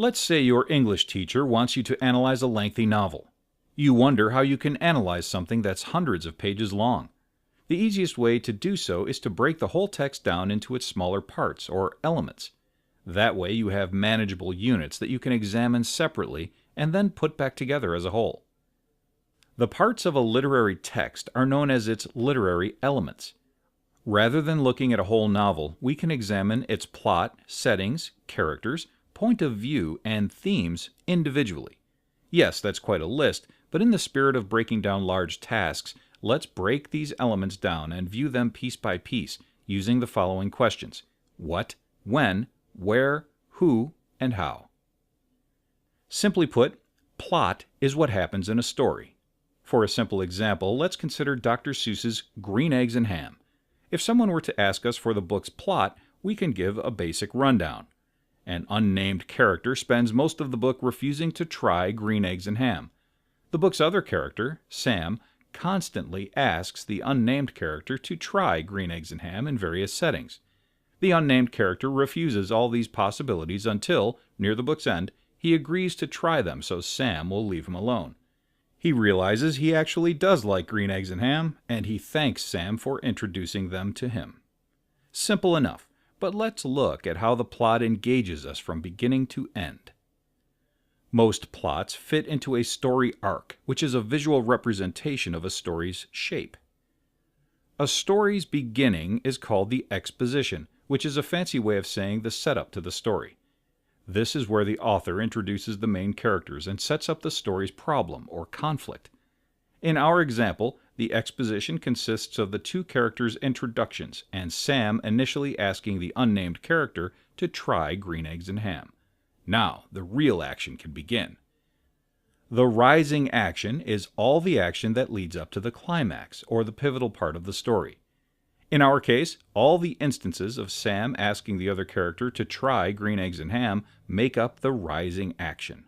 Let's say your English teacher wants you to analyze a lengthy novel. You wonder how you can analyze something that's hundreds of pages long. The easiest way to do so is to break the whole text down into its smaller parts, or elements. That way you have manageable units that you can examine separately and then put back together as a whole. The parts of a literary text are known as its literary elements. Rather than looking at a whole novel, we can examine its plot, settings, characters, point of view, and themes individually. Yes, that's quite a list, but in the spirit of breaking down large tasks, let's break these elements down and view them piece by piece using the following questions: what, when, where, who, and how. Simply put, plot is what happens in a story. For a simple example, let's consider Dr. Seuss's Green Eggs and Ham. If someone were to ask us for the book's plot, we can give a basic rundown. An unnamed character spends most of the book refusing to try green eggs and ham. The book's other character, Sam, constantly asks the unnamed character to try green eggs and ham in various settings. The unnamed character refuses all these possibilities until, near the book's end, he agrees to try them so Sam will leave him alone. He realizes he actually does like green eggs and ham, and he thanks Sam for introducing them to him. Simple enough, but let's look at how the plot engages us from beginning to end. Most plots fit into a story arc, which is a visual representation of a story's shape. A story's beginning is called the exposition, which is a fancy way of saying the setup to the story. This is where the author introduces the main characters and sets up the story's problem or conflict. In our example, the exposition consists of the two characters' introductions and Sam initially asking the unnamed character to try green eggs and ham. Now, the real action can begin. The rising action is all the action that leads up to the climax, or the pivotal part of the story. In our case, all the instances of Sam asking the other character to try green eggs and ham make up the rising action.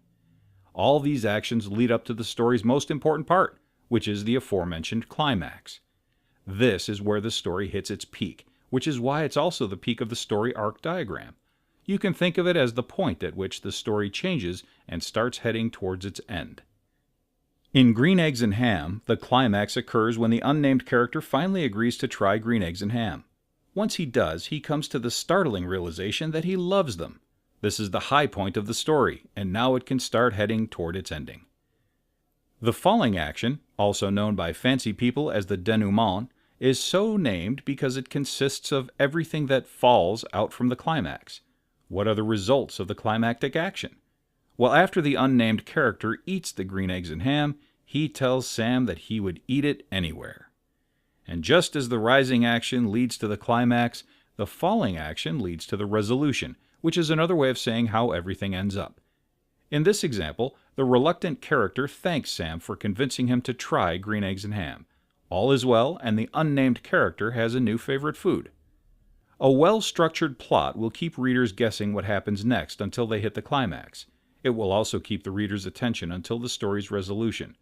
All these actions lead up to the story's most important part, which is the aforementioned climax. This is where the story hits its peak, which is why it's also the peak of the story arc diagram. You can think of it as the point at which the story changes and starts heading towards its end. In Green Eggs and Ham, the climax occurs when the unnamed character finally agrees to try green eggs and ham. Once he does, he comes to the startling realization that he loves them. This is the high point of the story, and now it can start heading toward its ending. The falling action, also known by fancy people as the denouement, is so named because it consists of everything that falls out from the climax. What are the results of the climactic action? Well, after the unnamed character eats the green eggs and ham, he tells Sam that he would eat it anywhere. And just as the rising action leads to the climax, the falling action leads to the resolution, which is another way of saying how everything ends up. In this example, the reluctant character thanks Sam for convincing him to try green eggs and ham. All is well, and the unnamed character has a new favorite food. A well-structured plot will keep readers guessing what happens next until they hit the climax. It will also keep the reader's attention until the story's resolution.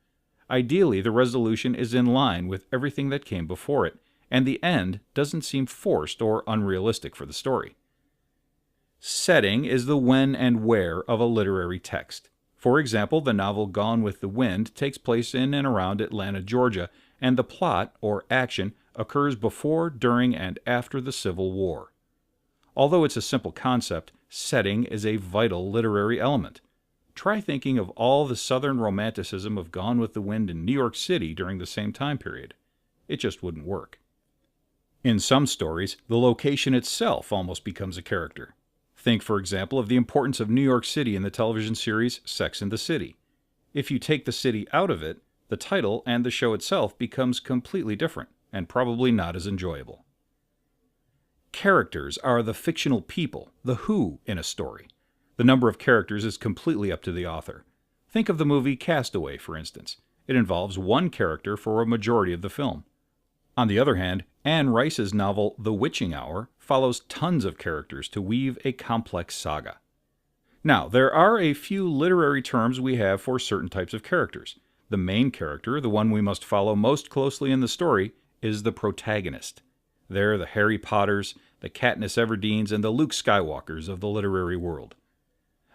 Ideally, the resolution is in line with everything that came before it, and the end doesn't seem forced or unrealistic for the story. Setting is the when and where of a literary text. For example, the novel Gone with the Wind takes place in and around Atlanta, Georgia, and the plot, or action, occurs before, during, and after the Civil War. Although it's a simple concept, setting is a vital literary element. Try thinking of all the Southern romanticism of Gone with the Wind in New York City during the same time period. It just wouldn't work. In some stories, the location itself almost becomes a character. Think, for example, of the importance of New York City in the television series Sex and the City. If you take the city out of it, the title and the show itself becomes completely different, and probably not as enjoyable. Characters are the fictional people, the who in a story. The number of characters is completely up to the author. Think of the movie Castaway, for instance. It involves one character for a majority of the film. On the other hand, Anne Rice's novel The Witching Hour follows tons of characters to weave a complex saga. Now, there are a few literary terms we have for certain types of characters. The main character, the one we must follow most closely in the story, is the protagonist. They're the Harry Potters, the Katniss Everdeens, and the Luke Skywalkers of the literary world.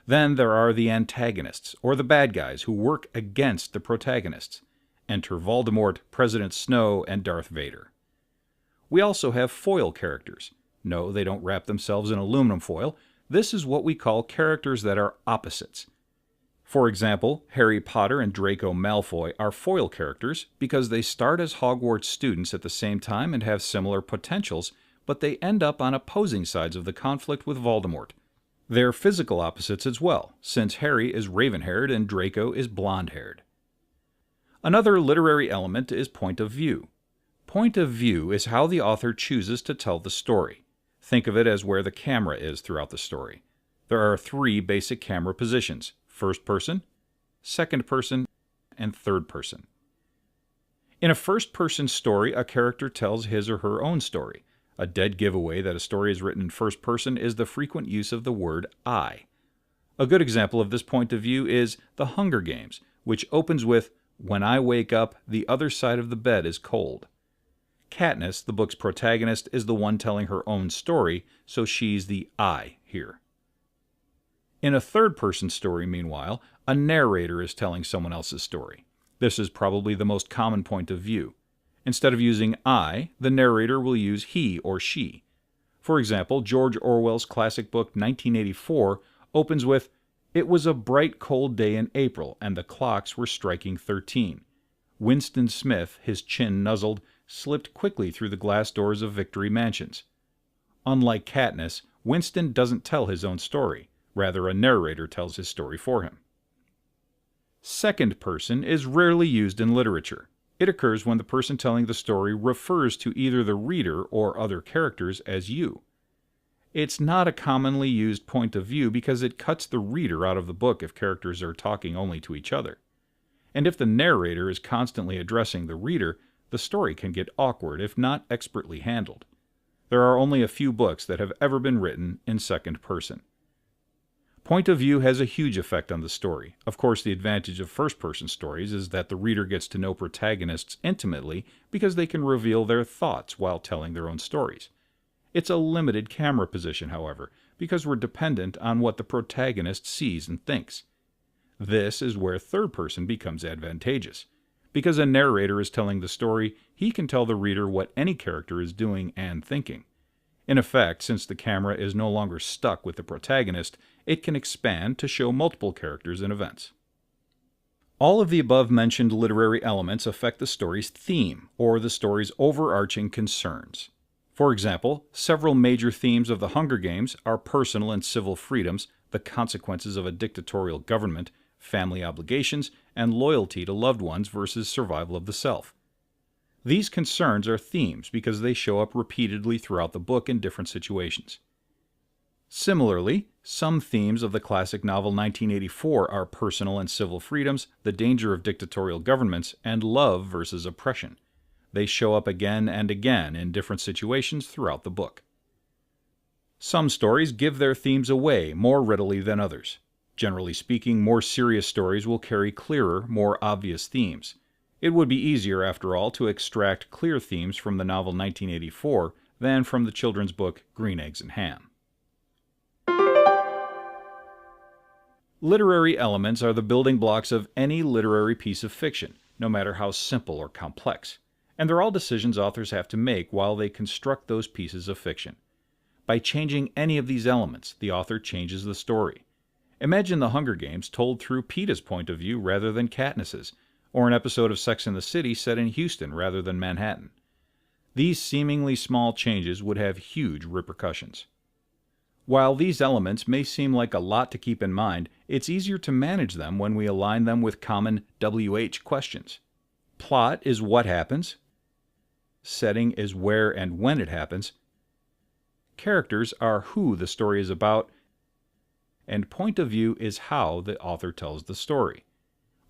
Then there are the antagonists, or the bad guys who work against the protagonists. Enter Voldemort, President Snow, and Darth Vader. We also have foil characters. No, they don't wrap themselves in aluminum foil. This is what we call characters that are opposites. For example, Harry Potter and Draco Malfoy are foil characters because they start as Hogwarts students at the same time and have similar potentials, but they end up on opposing sides of the conflict with Voldemort. They're physical opposites as well, since Harry is raven-haired and Draco is blonde-haired. Another literary element is point of view. Point of view is how the author chooses to tell the story. Think of it as where the camera is throughout the story. There are 3 basic camera positions: first person, second person, and third person. In a first-person story, a character tells his or her own story. A dead giveaway that a story is written in first person is the frequent use of the word I. A good example of this point of view is The Hunger Games, which opens with, "When I wake up, the other side of the bed is cold." Katniss, the book's protagonist, is the one telling her own story, so she's the I here. In a third-person story, meanwhile, a narrator is telling someone else's story. This is probably the most common point of view. Instead of using I, the narrator will use he or she. For example, George Orwell's classic book 1984 opens with, "It was a bright cold day in April, and the clocks were striking 13. Winston Smith, his chin nuzzled, slipped quickly through the glass doors of Victory Mansions." Unlike Katniss, Winston doesn't tell his own story. Rather, a narrator tells his story for him. Second person is rarely used in literature. It occurs when the person telling the story refers to either the reader or other characters as you. It's not a commonly used point of view because it cuts the reader out of the book if characters are talking only to each other. And if the narrator is constantly addressing the reader, the story can get awkward if not expertly handled. There are only a few books that have ever been written in second person. Point of view has a huge effect on the story. Of course, the advantage of first-person stories is that the reader gets to know protagonists intimately because they can reveal their thoughts while telling their own stories. It's a limited camera position, however, because we're dependent on what the protagonist sees and thinks. This is where third person becomes advantageous. Because a narrator is telling the story, he can tell the reader what any character is doing and thinking. In effect, since the camera is no longer stuck with the protagonist, it can expand to show multiple characters and events. All of the above-mentioned literary elements affect the story's theme, or the story's overarching concerns. For example, several major themes of The Hunger Games are personal and civil freedoms, the consequences of a dictatorial government, family obligations, and loyalty to loved ones versus survival of the self. These concerns are themes because they show up repeatedly throughout the book in different situations. Similarly, some themes of the classic novel 1984 are personal and civil freedoms, the danger of dictatorial governments, and love versus oppression. They show up again and again in different situations throughout the book. Some stories give their themes away more readily than others. Generally speaking, more serious stories will carry clearer, more obvious themes. It would be easier, after all, to extract clear themes from the novel 1984 than from the children's book Green Eggs and Ham. Literary elements are the building blocks of any literary piece of fiction, no matter how simple or complex. And they're all decisions authors have to make while they construct those pieces of fiction. By changing any of these elements, the author changes the story. Imagine The Hunger Games told through Peeta's point of view rather than Katniss's, or an episode of Sex and the City set in Houston rather than Manhattan. These seemingly small changes would have huge repercussions. While these elements may seem like a lot to keep in mind, it's easier to manage them when we align them with common WH questions. Plot is what happens. Setting is where and when it happens. Characters are who the story is about. And point of view is how the author tells the story.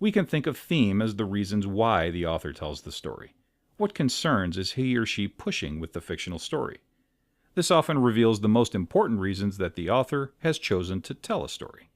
We can think of theme as the reasons why the author tells the story. What concerns is he or she pushing with the fictional story? This often reveals the most important reasons that the author has chosen to tell a story.